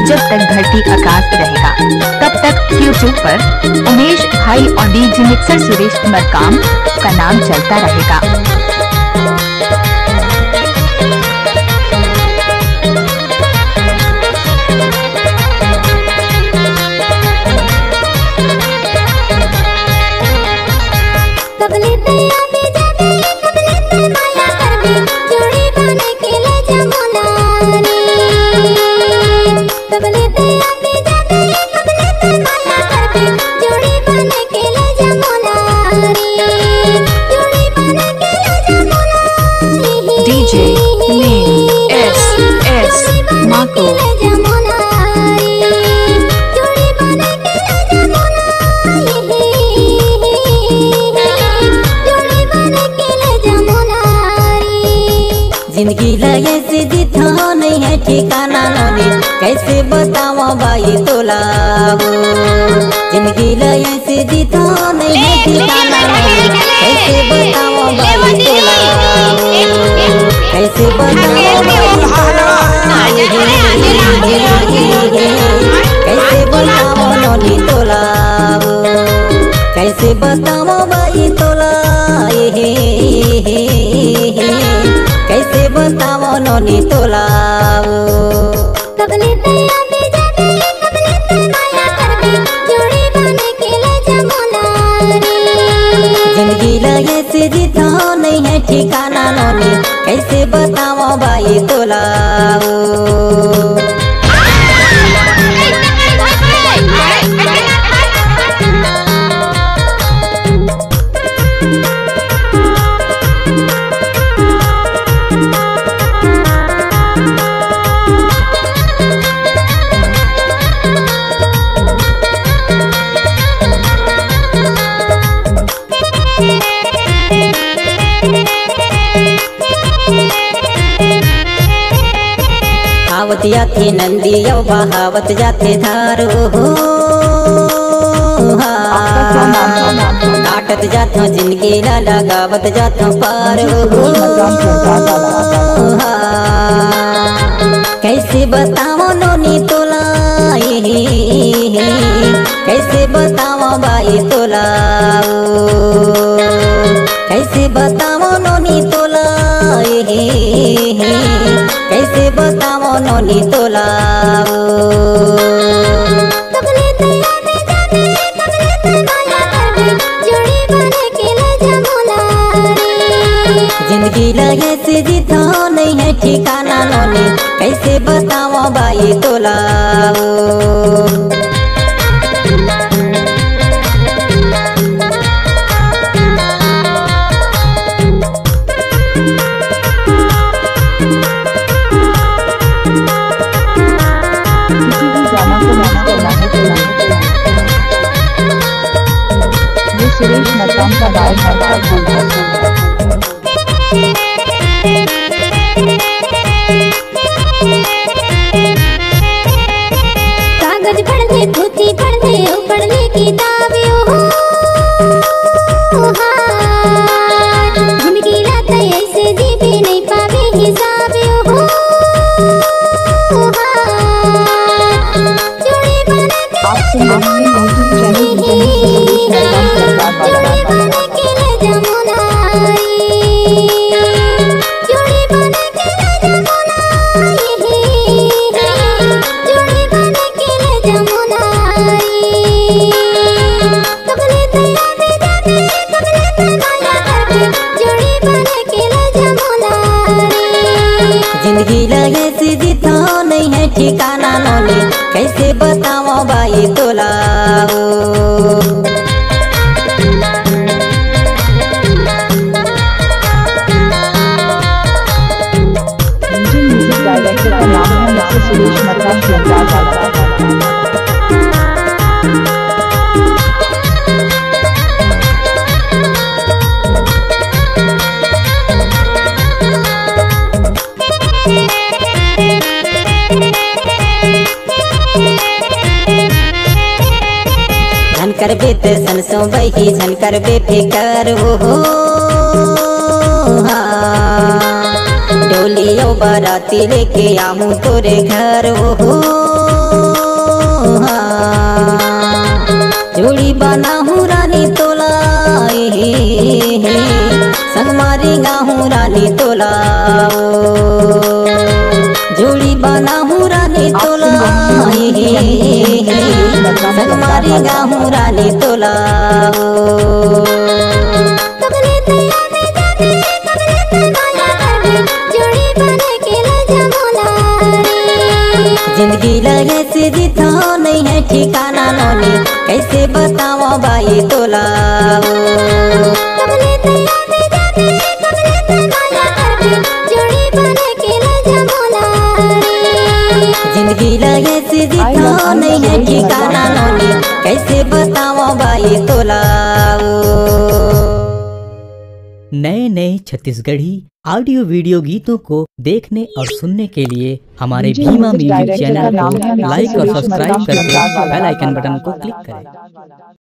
जब तक धरती आकाश रहेगा तब तक यूट्यूब पर उमेश भाई और डीजे मिक्सर सुरेश मरकाम का नाम चलता रहेगा। DJ Name S Mako जिंदगी लगे से जितना नहीं है ठिकाना नोनी कैसे बताओ भाई तोला जिंदगी लगे से जितना नहीं है ठिकाना नोनी कैसे बताओ भाई तोला कैसे बताओ कैसे बताओ नोनी तोला कैसे बताओ भाई तोला कैसे बताओ नोनी तोला जिंदगी लगे से जितना नहीं है ठिकाना नोनी कैसे बताओ भाई तोला आवत जाते नंदी यो बहावत जाते धार काटत जाता जिंदगी ला लगावत जाता पार कैसे बताओ नोनी तोला कैसे बताओ भाई तोला कैसे बताओ नोनी तोला कैसे बताओ नोनी तोला जिंदगी लगे से जितना नहीं है ठिकाना नोनी कैसे बताओ भाई तोला सुरेश मरकाम का कागज पढ़ ले धोती पढ़ ले पढ़ ले किताबें जिंदगी रात ऐसे जीवे नहीं पावे हिसाबे जिंदगी लगे से जितना नहीं है ठिकाना नोनी कैसे बताओ भाई तोला म्यूजिक डायरेक्टर का नाम है मिस्टर सुरेश मरकाम। झनकर बेत सनसो बही झनकर बेफिकर हो डोलियो बाराती लेके आऊं तोरे घर हो जोड़ी बना हूँ रानी तोला संग मारी गाहूँ रानी तोला जोड़ी बना हूँ रानी तोला संग मारी गाहूँ रानी तोला कबले तैयार में जाने कबले तैयार करबे जोड़ी बने के ले जमोला रे जिंदगी लगे से जीता नहीं है ठिकाना नोनी कैसे बताओ भाई तोला कबले तैयार में जाने कबले तैयार करबे जोड़ी बने के ले जमोला रे जिंदगी लगे से जीता नहीं है ठिकाना नोनी कैसे बताओ भाई तोला नए नए छत्तीसगढ़ी ऑडियो वीडियो गीतों को देखने और सुनने के लिए हमारे भीमा म्यूजिक चैनल को लाइक और सब्सक्राइब करके बेल आइकन बटन को क्लिक करें।